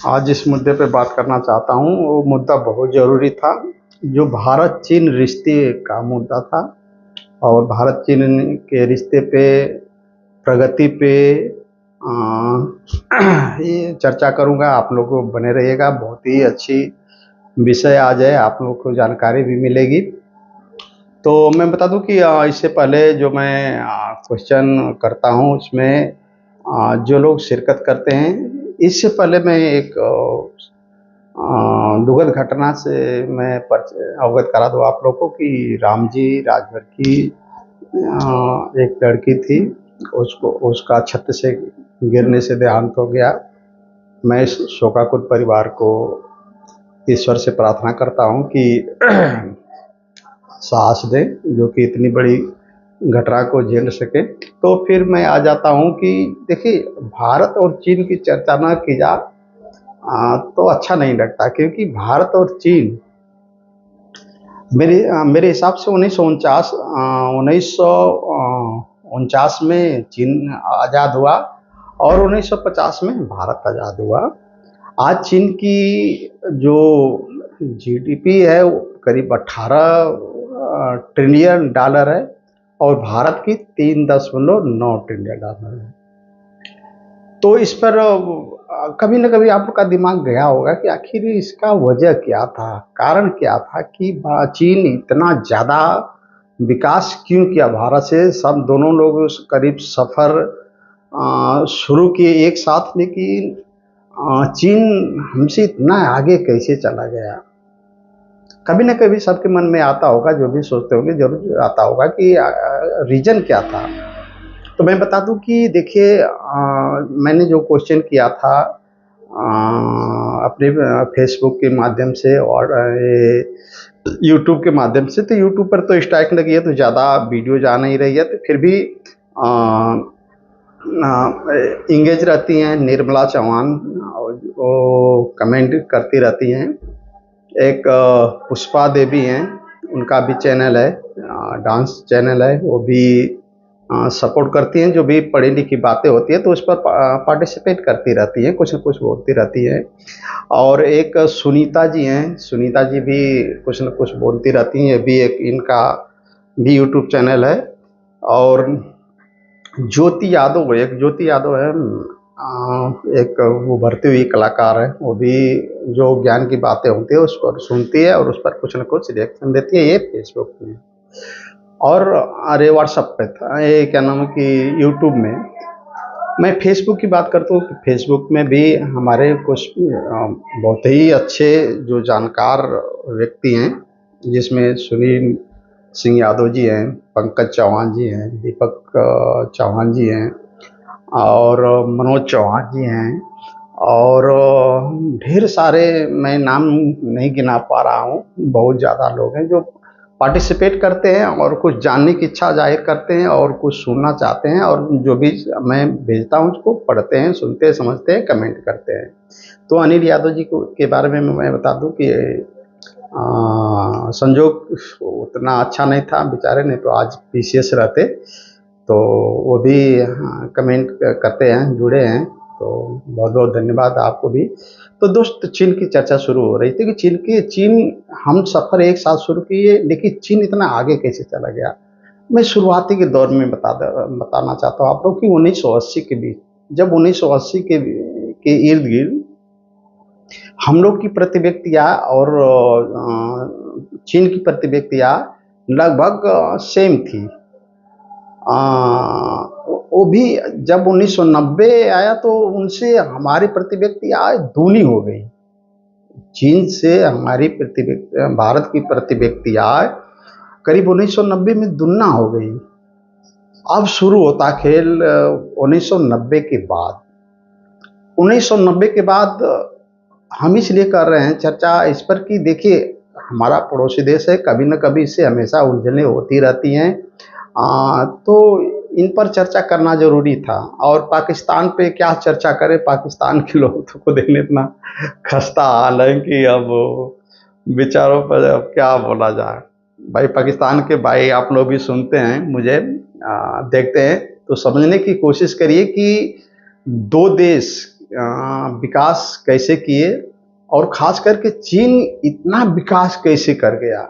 आज जिस मुद्दे पे बात करना चाहता हूँ वो मुद्दा बहुत ज़रूरी था। जो भारत चीन रिश्ते का मुद्दा था और भारत चीन के रिश्ते पे, प्रगति पे ये चर्चा करूँगा। आप लोग को बने रहिएगा, बहुत ही अच्छी विषय आज है, आप लोग को जानकारी भी मिलेगी। तो मैं बता दूं कि इससे पहले जो मैं क्वेश्चन करता हूं उसमें जो लोग शिरकत करते हैं, इससे पहले मैं एक दुखद घटना से मैं अवगत करा दूं आप लोग को कि राम जी राजभर की एक लड़की थी, उसको उसका छत से गिरने से देहांत हो गया। मैं इस शोकाकुल परिवार को ईश्वर से प्रार्थना करता हूं कि साहस दे जो कि इतनी बड़ी घटना को झेल सके। तो फिर मैं आ जाता हूँ कि देखिए, भारत और चीन की चर्चा ना की जा तो अच्छा नहीं लगता, क्योंकि भारत और चीन मेरे हिसाब से 1949 में चीन आज़ाद हुआ और 1950 में भारत आज़ाद हुआ। आज चीन की जो जीडीपी है वो करीब 18 ट्रिलियन डॉलर है और भारत की 3.9 ट्रिलियन डॉलर है। तो इस पर कभी न कभी आप लोग का दिमाग गया होगा कि आखिर इसका वजह क्या था, कारण क्या था कि चीन इतना ज़्यादा विकास क्यों किया भारत से। सब दोनों लोग करीब सफ़र शुरू किए एक साथ, लेकिन चीन हमसे इतना आगे कैसे चला गया। कभी न कभी सबके मन में आता होगा, जो भी सोचते होंगे जरूर आता होगा कि रीजन क्या था। तो मैं बता दूं कि देखिए, मैंने जो क्वेश्चन किया था अपने फेसबुक के माध्यम से और यूट्यूब के माध्यम से, तो यूट्यूब पर तो स्ट्राइक लगी है तो ज़्यादा वीडियो जा नहीं रही है, तो फिर भी इंगेज रहती हैं निर्मला चौहान, वो कमेंट करती रहती हैं। एक पुष्पा देवी हैं, उनका भी चैनल है, डांस चैनल है, वो भी सपोर्ट करती हैं। जो भी पढ़ी लिखी बातें होती है तो उस पर पार्टिसिपेट करती रहती हैं, कुछ न कुछ बोलती रहती हैं। और एक सुनीता जी हैं, सुनीता जी भी कुछ न कुछ बोलती रहती हैं, ये भी एक इनका भी यूट्यूब चैनल है। और ज्योति यादव, एक ज्योति यादव है, एक वो भरती हुई कलाकार है, वो भी जो ज्ञान की बातें होती है उस पर सुनती है और उस पर कुछ न कुछ रिएक्शन देती है। ये फेसबुक में और अरे व्हाट्सएप पे था, ये क्या नाम है कि यूट्यूब में। मैं फेसबुक की बात करता हूँ कि फेसबुक में भी हमारे कुछ बहुत ही अच्छे जो जानकार व्यक्ति हैं, जिसमें सुनील सिंह यादव जी हैं, पंकज चौहान जी हैं, दीपक चौहान जी हैं और मनोज चौहान जी हैं और ढेर सारे, मैं नाम नहीं गिना पा रहा हूँ, बहुत ज़्यादा लोग हैं जो पार्टिसिपेट करते हैं और कुछ जानने की इच्छा जाहिर करते हैं और कुछ सुनना चाहते हैं, और जो भी मैं भेजता हूँ उसको पढ़ते हैं, सुनते हैं, समझते हैं, कमेंट करते हैं। तो अनिल यादव जी को के बारे में मैं बता दूं कि संजोग उतना अच्छा नहीं था बेचारे, नहीं तो आज पीसीएस रहते। तो वो भी कमेंट करते हैं, जुड़े हैं, तो बहुत बहुत धन्यवाद आपको भी। तो दोस्त, चीन की चर्चा शुरू हो रही थी कि चीन हम सफ़र एक साथ शुरू किए, लेकिन चीन इतना आगे कैसे चला गया। मैं शुरुआती के दौर में बताना चाहता हूँ आप लोग कि 1980 के बीच, जब 1980 के इर्द गिर्द हम लोग की प्रति व्यक्तियाँ और चीन की प्रति व्यक्तियाँ लगभग सेम थी। वो भी जब 1990 आया तो उनसे हमारी प्रति व्यक्ति आय दूनी हो गई। चीन से हमारी भारत की प्रति व्यक्ति आय करीब 1990 में दुगना हो गई। अब शुरू होता खेल 1990 के बाद। 1990 के बाद हम इसलिए कर रहे हैं चर्चा इस पर कि देखिए, हमारा पड़ोसी देश है, कभी न कभी इससे हमेशा उलझनें होती रहती हैं। तो इन पर चर्चा करना ज़रूरी था। और पाकिस्तान पे क्या चर्चा करें, पाकिस्तान के लोगों को देखने इतना खस्ता हाल है कि अब बेचारों पर अब क्या बोला जाए। भाई पाकिस्तान के भाई आप लोग भी सुनते हैं मुझे, देखते हैं, तो समझने की कोशिश करिए कि दो देश विकास कैसे किए और खास करके चीन इतना विकास कैसे कर गया।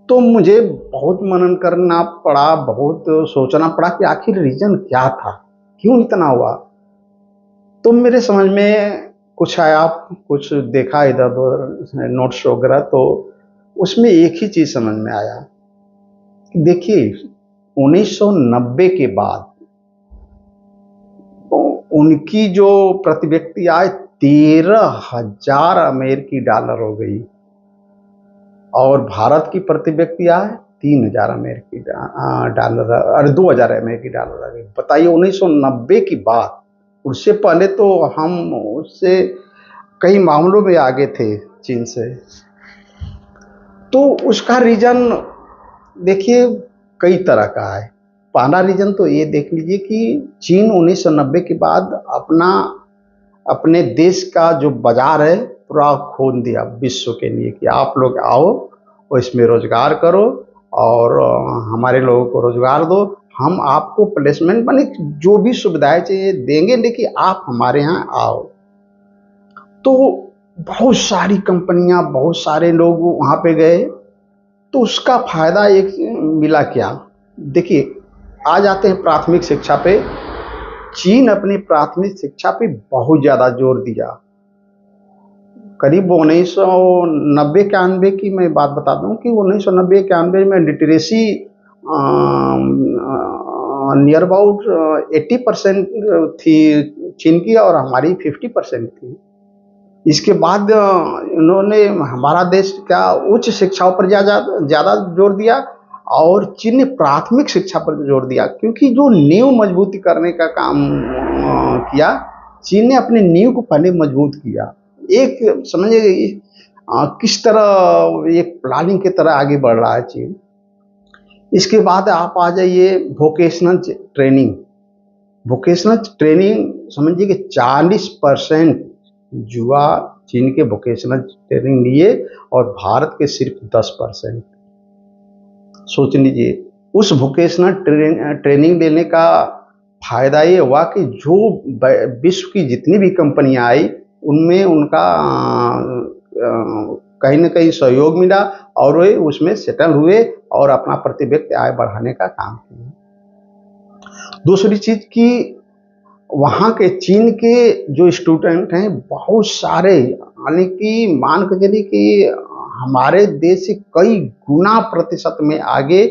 तो मुझे बहुत मनन करना पड़ा, बहुत सोचना पड़ा कि आखिर रीज़न क्या था, क्यों इतना हुआ। तो मेरे समझ में कुछ आया, कुछ देखा इधर-उधर नोट्स वगैरह, तो उसमें एक ही चीज़ समझ में आया कि देखिए 1990 के बाद उनकी जो प्रति व्यक्ति आय 13,000 अमेरिकी डॉलर हो गई और भारत की प्रति व्यक्ति आय 3,000 अमेरिकी डॉलर और 2,000 अमेरिकी डॉलर आ गई। बताइए 1990 की बात। उससे पहले तो हम उससे कई मामलों में आगे थे चीन से। तो उसका रीज़न देखिए कई तरह का है। पहला रीज़न तो ये देख लीजिए कि चीन 1990 के बाद अपने देश का जो बाजार है पूरा खोल दिया विश्व के लिए कि आप लोग आओ और इसमें रोजगार करो और हमारे लोगों को रोजगार दो, हम आपको प्लेसमेंट माने जो भी सुविधाएं चाहिए देंगे, लेकिन आप हमारे यहाँ आओ। तो बहुत सारी कंपनियां, बहुत सारे लोग वहाँ पे गए। तो उसका फायदा एक मिला क्या, देखिए आ जाते हैं प्राथमिक शिक्षा पे। चीन अपनी प्राथमिक शिक्षा पे बहुत ज़्यादा जोर दिया। करीब 1990-91 की मैं बात बता दूं कि 1990-91 में लिटरेसी नियर अबाउट 80% थी चीन की और हमारी 50% थी। इसके बाद इन्होंने हमारा देश का उच्च शिक्षाओं पर ज़्यादा जोर दिया और चीन ने प्राथमिक शिक्षा पर जोर दिया, क्योंकि जो नींव मजबूती करने का काम किया। चीन ने अपने नींव को पहले मजबूत किया। एक समझिए किस तरह एक प्लानिंग की तरह आगे बढ़ रहा है चीन। इसके बाद आप आ जाइए वोकेशनल ट्रेनिंग। वोकेशनल ट्रेनिंग समझिए कि 40% युवा चीन के वोकेशनल ट्रेनिंग लिए और भारत के सिर्फ 10%। सोच लीजिए उस वोकेशनल ट्रेनिंग लेने का फायदा ये हुआ कि जो विश्व की जितनी भी कंपनियां आई उनमें उनका कहीं ना कहीं सहयोग मिला और वे उसमें सेटल हुए और अपना प्रति व्यक्ति आय बढ़ाने का काम किया। दूसरी चीज कि वहाँ के चीन के जो स्टूडेंट हैं बहुत सारे, यानी कि मान के चलिए कि हमारे देश से कई गुना प्रतिशत में आगे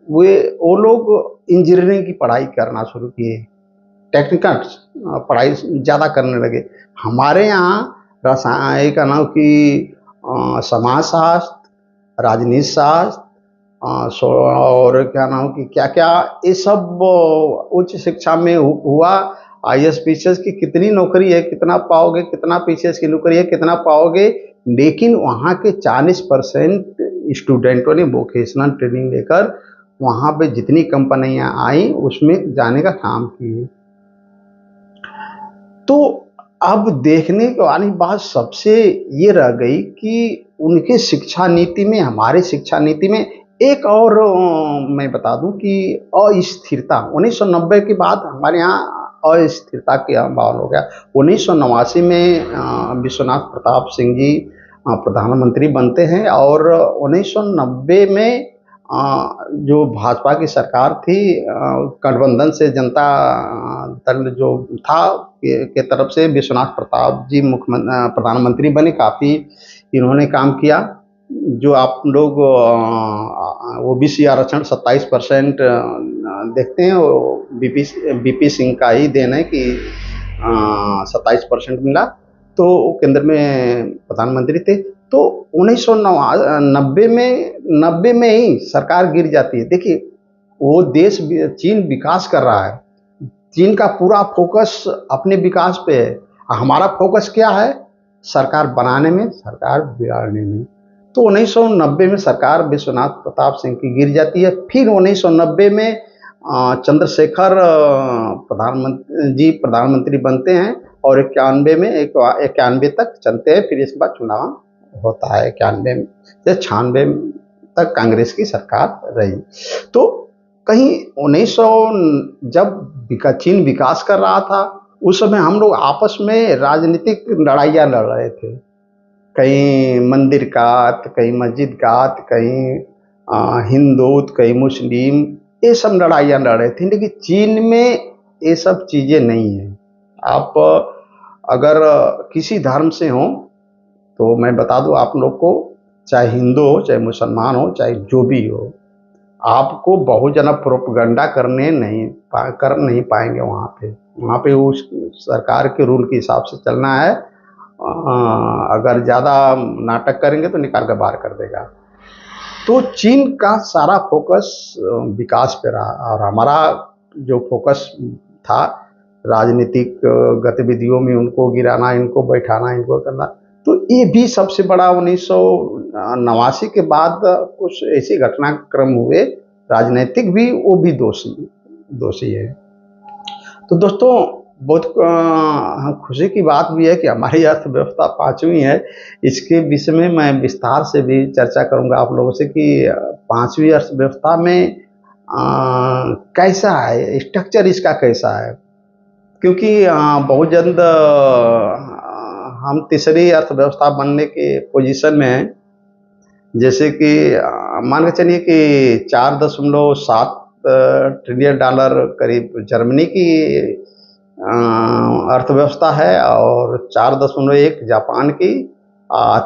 वो लोग इंजीनियरिंग की पढ़ाई करना शुरू किए, टेक्निकल पढ़ाई ज़्यादा करने लगे। हमारे यहाँ रसायन का नाम कि समाजशास्त्र, राजनीति शास्त्र और क्या नाम कि क्या क्या ये सब उच्च शिक्षा में हुआ। IAS PCS की कितनी नौकरी है, कितना पाओगे, कितना PCS की नौकरी है, कितना पाओगे। लेकिन वहाँ के 40% स्टूडेंटों ने वोकेशनल ट्रेनिंग लेकर वहाँ पे जितनी कंपनियां आई उसमें जाने का काम किए। तो अब देखने वाली बात सबसे ये रह गई कि उनके शिक्षा नीति में, हमारे शिक्षा नीति में एक और मैं बता दूं कि अस्थिरता 1990 के बाद हमारे यहाँ अस्थिरता के माहौल हो गया। 1989 में विश्वनाथ प्रताप सिंह जी प्रधानमंत्री बनते हैं और 1990 में जो भाजपा की सरकार थी, गठबंधन से जनता दल जो था के तरफ से विश्वनाथ प्रताप जी प्रधानमंत्री बने। काफ़ी इन्होंने काम किया। जो आप लोग OBC आरक्षण 27% देखते हैं, वो BP सिंह का ही देन है कि 27% मिला। तो केंद्र में प्रधानमंत्री थे। तो 1990 में ही सरकार गिर जाती है। देखिए वो देश चीन विकास कर रहा है, चीन का पूरा फोकस अपने विकास पे है। हमारा फोकस क्या है, सरकार बनाने में, सरकार बिगाड़ने में। तो 1990 में सरकार विश्वनाथ प्रताप सिंह की गिर जाती है। फिर 1990 में चंद्रशेखर प्रधानमंत्री बनते हैं और 91 तक चलते हैं। फिर इसके बाद चुनाव होता है 91 से 96 तक कांग्रेस की सरकार रही। तो कहीं 1900 जब चीन विकास कर रहा था उस समय हम लोग आपस में राजनीतिक लड़ाइयाँ लड़ रहे थे, कहीं मंदिर का तो कहीं मस्जिद का तो कहीं हिंदू तो कहीं मुस्लिम, ये सब लड़ाइयाँ लड़ रहे थे। लेकिन चीन में ये सब चीज़ें नहीं हैं। आप अगर किसी धर्म से हों तो मैं बता दूं आप लोग को, चाहे हिंदू हो चाहे मुसलमान हो चाहे जो भी हो, आपको बहुत ज़्यादा प्रोपगंडा कर नहीं पाएंगे वहाँ पे उस सरकार के रूल के हिसाब से चलना है। अगर ज़्यादा नाटक करेंगे तो निकाल कर बाहर कर देगा। तो चीन का सारा फोकस विकास पे रहा और हमारा जो फोकस था राजनीतिक गतिविधियों में उनको गिराना, इनको बैठाना, इनको करना। तो ये भी सबसे बड़ा 1989 के बाद कुछ ऐसे घटनाक्रम हुए राजनीतिक भी, वो भी दोषी है। तो दोस्तों बहुत खुशी की बात भी है कि हमारी अर्थव्यवस्था पांचवी है। इसके विषय में मैं विस्तार से भी चर्चा करूंगा आप लोगों से कि पांचवी अर्थव्यवस्था में कैसा है स्ट्रक्चर, इसका कैसा है। क्योंकि बहुत जल्द हम तीसरी अर्थव्यवस्था बनने के पोजीशन में हैं। जैसे कि मान के चलिए कि 4.7 ट्रिलियन डॉलर करीब जर्मनी की अर्थव्यवस्था है और 4.1 जापान की,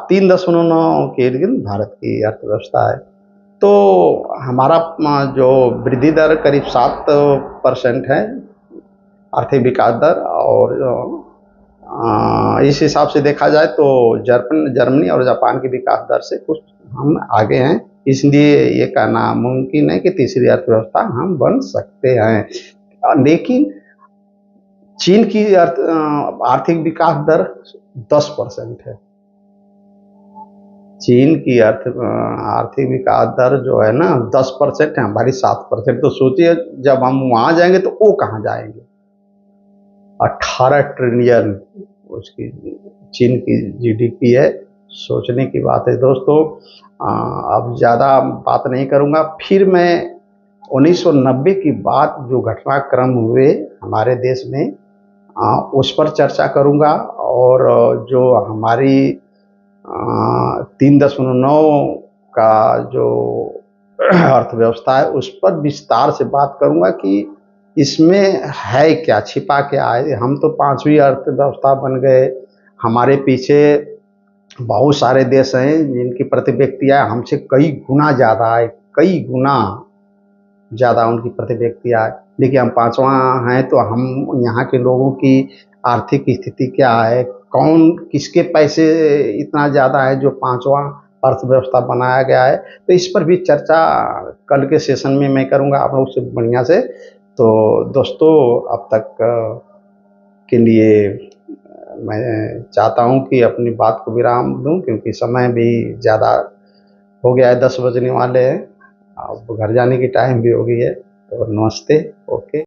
3.9 के इर्द भारत की अर्थव्यवस्था है। तो हमारा जो वृद्धि दर करीब 7% है, आर्थिक विकास दर। और इस हिसाब से देखा जाए तो जर्मनी और जापान की विकास दर से कुछ हम आगे हैं। इसलिए ये कहना मुमकिन है कि तीसरी अर्थव्यवस्था हम बन सकते हैं। लेकिन चीन की आर्थिक विकास दर 10% है। चीन की आर्थिक विकास दर जो है ना 10% है, हमारी 7%। तो सोचिए जब हम वहाँ जाएंगे तो वो कहाँ जाएंगे। 18 ट्रिलियन उसकी चीन की जीडीपी है। सोचने की बात है दोस्तों। अब ज़्यादा बात नहीं करूँगा। फिर मैं 1990 की बात जो घटनाक्रम हुए हमारे देश में उस पर चर्चा करूँगा। और जो हमारी 3.9 का जो अर्थव्यवस्था है उस पर विस्तार से बात करूँगा कि इसमें है क्या, छिपा क्या है। हम तो पांचवी अर्थव्यवस्था बन गए, हमारे पीछे बहुत सारे देश हैं जिनकी प्रति व्यक्ति आय हमसे कई गुना ज़्यादा है, कई गुना ज़्यादा उनकी प्रति व्यक्ति आय। देखिए हम पांचवा हैं तो हम यहाँ के लोगों की आर्थिक स्थिति क्या है, कौन किसके पैसे इतना ज़्यादा है जो पांचवा अर्थव्यवस्था बनाया गया है। तो इस पर भी चर्चा कल के सेशन में मैं करूँगा आप लोग से बढ़िया से। तो दोस्तों अब तक के लिए मैं चाहता हूँ कि अपनी बात को विराम दूँ क्योंकि समय भी ज़्यादा हो गया है, 10 बजने वाले हैं। अब घर जाने की टाइम भी हो गई है। तो नमस्ते, ओके।